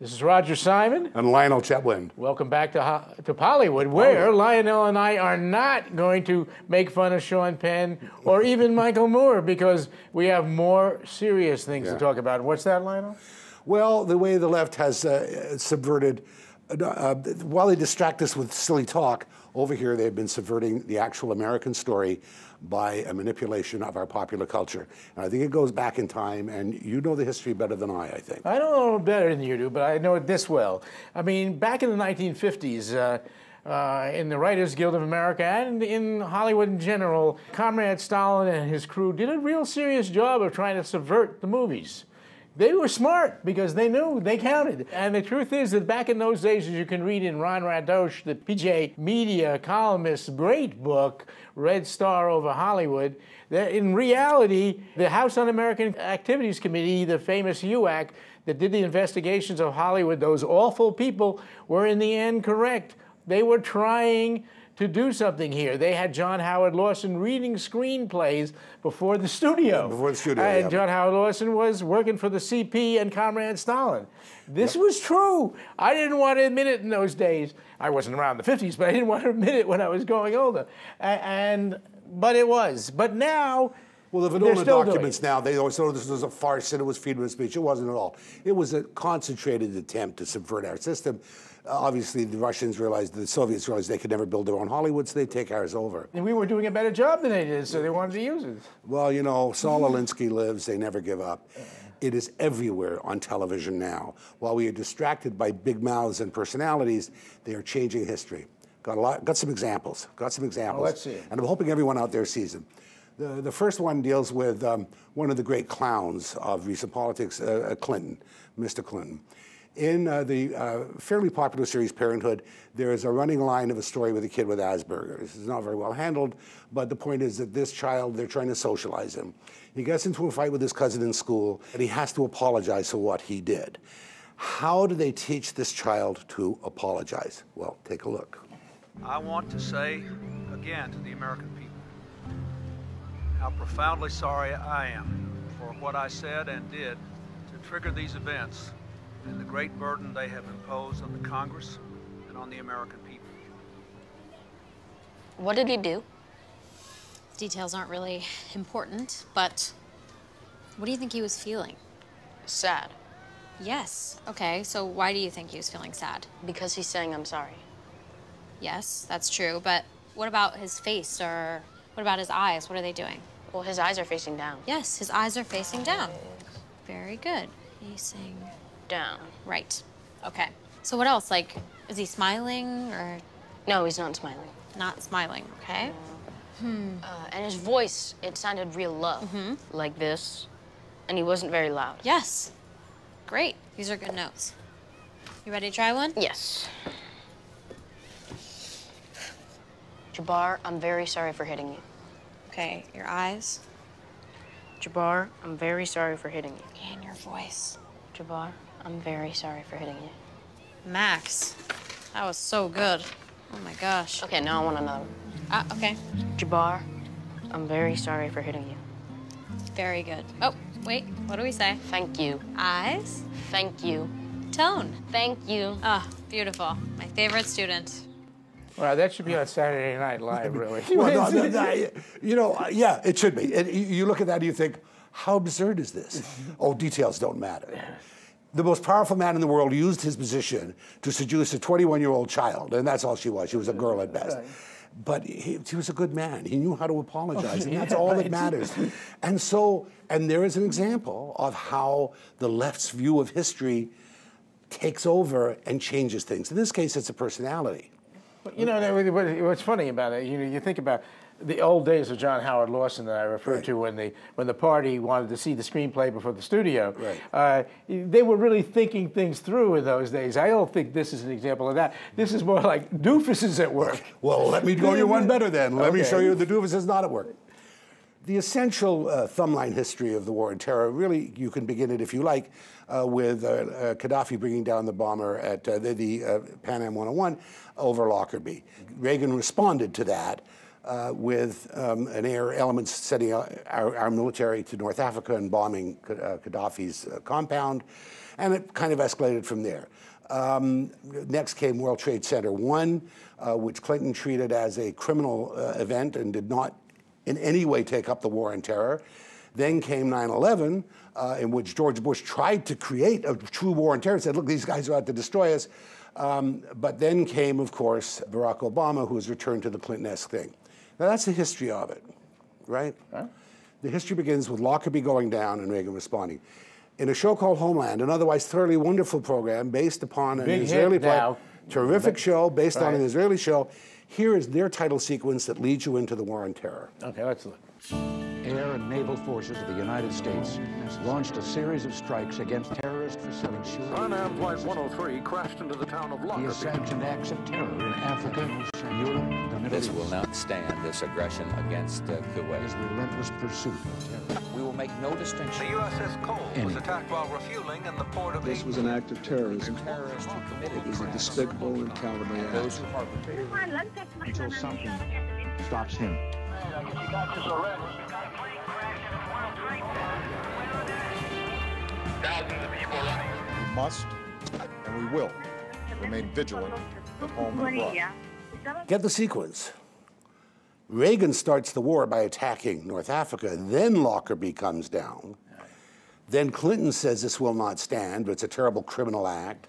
This is Roger Simon. And Lionel Chetwynd. Welcome back to Hollywood, where Lionel and I are not going to make fun of Sean Penn or even Michael Moore, because we have more serious things to talk about. What's that, Lionel? Well, the way the left has subverted, while they distract us with silly talk, over here they've been subverting the actual American story by a manipulation of our popular culture. And I think it goes back in time, and you know the history better than I think. I don't know better than you do, but I know it this well. I mean, back in the 1950s, in the Writers Guild of America and in Hollywood in general, Comrade Stalin and his crew did a real serious job of trying to subvert the movies. They were smart because they knew they counted. And the truth is that back in those days, as you can read in Ron Radosh, the PJ Media columnist's great book, Red Star Over Hollywood, that in reality, the House Un-American Activities Committee, the famous HUAC, that did the investigations of Hollywood, those awful people, were in the end correct. They were trying to do something here. They had John Howard Lawson reading screenplays before the studio. Before the studio, And John Howard Lawson was working for the CP and Comrade Stalin. This was true. I didn't want to admit it in those days. I wasn't around in the 50s, but I didn't want to admit it when I was growing older. But it was. But now, well, the Venona documents now, they always thought this was a farce and it was freedom of speech. It wasn't at all. It was a concentrated attempt to subvert our system. Obviously, the Russians realized, the Soviets realized they could never build their own Hollywood, so they'd take ours over. And we were doing a better job than they did, so they wanted to use it. Well, you know, Saul Alinsky lives, they never give up. It is everywhere on television now. While we are distracted by big mouths and personalities, they are changing history. Got some examples. Oh, let's see. And I'm hoping everyone out there sees them. The first one deals with one of the great clowns of recent politics, Clinton, Mr. Clinton. In the fairly popular series Parenthood, there is a running line of a story with a kid with Asperger's. This is not very well handled, but the point is that this child, they're trying to socialize him. He gets into a fight with his cousin in school, and he has to apologize for what he did. How do they teach this child to apologize? Well, take a look. I want to say again to the American people how profoundly sorry I am for what I said and did to trigger these events and the great burden they have imposed on the Congress and on the American people. What did he do? Details aren't really important, but what do you think he was feeling? Sad. Yes. Okay, so why do you think he was feeling sad? Because he's saying I'm sorry. Yes, that's true, but what about his face, or what about his eyes? What are they doing? Well, his eyes are facing down. Yes, his eyes are facing down. Very good. Facing down. Right. Okay. So what else? Like, is he smiling or? No, he's not smiling. Not smiling, okay. And his voice, it sounded real low, like this, and he wasn't very loud. Yes. Great. These are good notes. You ready to try one? Yes. Jabbar, I'm very sorry for hitting you. Okay, your eyes. Jabbar, I'm very sorry for hitting you. And your voice. Jabbar, I'm very sorry for hitting you. Max, that was so good. Oh my gosh. Okay, now I want another one. Okay. Jabbar, I'm very sorry for hitting you. Very good. Oh, wait, what do we say? Thank you. Eyes. Thank you. Tone. Thank you. Ah, beautiful. My favorite student. Wow, that should be on Saturday Night Live, really. Well, you know, yeah, it should be. You look at that and you think, how absurd is this? Oh, details don't matter. The most powerful man in the world used his position to seduce a 21-year-old child, and that's all she was. She was a girl at best. But he was a good man. He knew how to apologize, and that's all that matters. And there is an example of how the left's view of history takes over and changes things. In this case, it's a personality. You know, what's funny about it, you think about the old days of John Howard Lawson that I referred to when the party wanted to see the screenplay before the studio. Right. They were really thinking things through in those days. I don't think this is an example of that. This is more like doofuses at work. Well, let me go you one better then. Let me show you the doofus is not at work. The essential thumbline history of the war on terror, really, you can begin it if you like, with Gaddafi bringing down the bomber at the Pan Am 101 over Lockerbie. Reagan responded to that with an air elements sending our military to North Africa and bombing Gaddafi's compound, and it kind of escalated from there. Next came World Trade Center 1, which Clinton treated as a criminal event and did not in any way take up the war on terror. Then came 9/11, in which George Bush tried to create a true war on terror, said, look, these guys are out to destroy us. But then came, of course, Barack Obama, who has returned to the Clinton-esque thing. Now, that's the history of it, right? Huh? The history begins with Lockerbie going down and Reagan responding. In a show called Homeland, an otherwise thoroughly wonderful program based upon an Israeli play, terrific show based on an Israeli show, here is their title sequence that leads you into the war on terror. Okay, let's look. Air and naval forces of the United States launched a series of strikes against terrorist facilities. Unmanned Flight 103 crashed into the town of Lockerbie. He has sanctioned acts of terror in Africa, Europe, the Middle East. This will not stand, this aggression against Kuwait. His relentless pursuit. We will make no distinction. The USS Cole was attacked while refueling in the port of This was an act of terrorism. Terrorists who committed It was a despicable and cowardly act. those who harbor terror. Until something stops him. We must, and we will, remain vigilant at home and abroad. Get the sequence. Reagan starts the war by attacking North Africa. Then Lockerbie comes down. Then Clinton says this will not stand, but it's a terrible criminal act.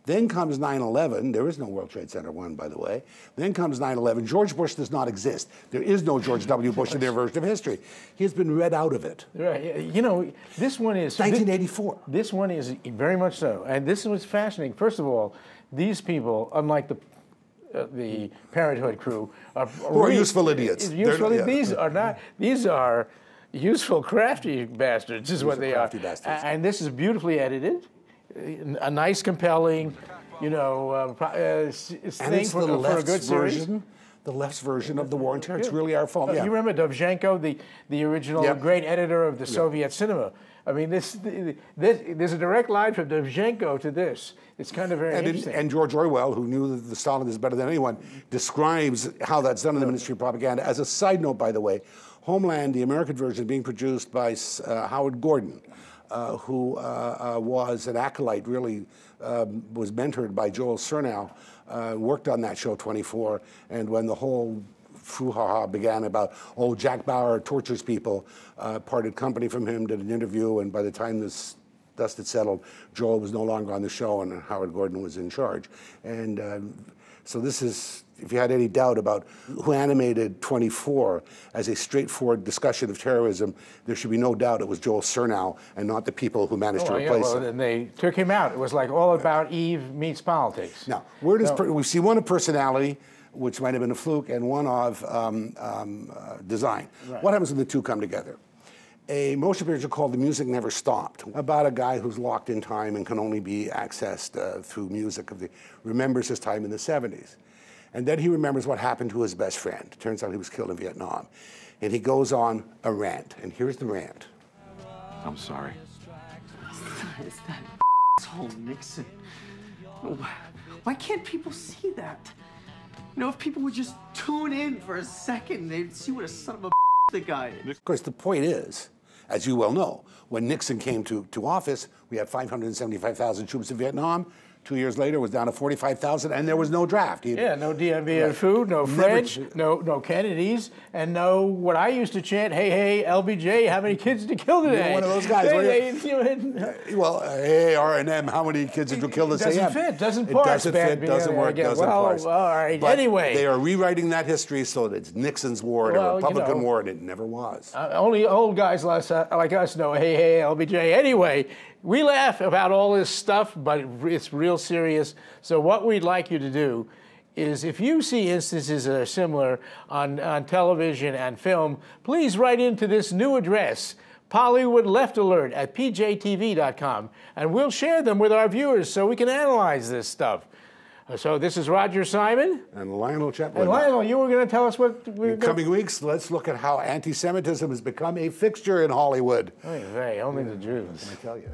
Then comes 9/11. There is no World Trade Center 1, by the way. Then comes 9/11. George Bush does not exist. There is no George W. Bush in their version of history. He has been read out of it. Right. You know, this one is 1984. This one is very much so, and this was fascinating. First of all, these people, unlike the Parenthood crew, are useful idiots. These are not. These are useful, crafty bastards. Is what they are. Bastards. And this is beautifully edited. A nice, compelling, you know, thing for a good series. The left's version of the war on terror. It's really our fault. You remember Dovzhenko, the original great editor of the Soviet cinema. I mean, there's a direct line from Dovzhenko to this. It's kind of very interesting. And George Orwell, who knew the Stalin is better than anyone, describes how that's done in the Ministry of Propaganda. As a side note, by the way, Homeland, the American version, is being produced by Howard Gordon. Who was an acolyte, really was mentored by Joel Surnow, worked on that show 24, and when the whole brouhaha began about, oh, Jack Bauer tortures people, parted company from him, did an interview, and by the time this dust had settled, Joel was no longer on the show, and Howard Gordon was in charge. And so this is, if you had any doubt about who animated 24 as a straightforward discussion of terrorism, there should be no doubt it was Joel Surnow and not the people who managed to replace him. And they took him out. It was like all about Eve meets politics. Now, where does we see one of personality, which might have been a fluke, and one of design. Right. What happens when the two come together? A motion picture called The Music Never Stopped, about a guy who's locked in time and can only be accessed through music, remembers his time in the 70s. And then he remembers what happened to his best friend. It turns out he was killed in Vietnam. And he goes on a rant, and here's the rant. I'm sorry. It's that asshole Nixon. Why can't people see that? You know, if people would just tune in for a second, they'd see what a son of a the guy is. Of course, the point is, as you well know, when Nixon came to office, we had 575,000 troops in Vietnam. 2 years later, it was down to 45,000, and there was no draft. No DMV food, no French, no Kennedys, and no what I used to chant, hey, hey, LBJ, how many kids did you kill today? You're one of those guys. Well, hey, R&M, how many kids did you kill this AM? Doesn't fit, doesn't parse. It doesn't fit, doesn't work, doesn't parse. Well, all right, but anyway. They are rewriting that history so that it's Nixon's war and a Republican war, and it never was. Only old guys like us know, hey, hey, LBJ. Anyway, we laugh about all this stuff, but it's real serious. So what we'd like you to do is, if you see instances that are similar on television and film, please write into this new address, PollywoodLeftAlert@pjtv.com, and we'll share them with our viewers so we can analyze this stuff. So this is Roger Simon. And Lionel Chetwood. And Lionel, you were going to tell us what we're in coming weeks, let's look at how anti-Semitism has become a fixture in Hollywood. Only the Jews. Let me tell you.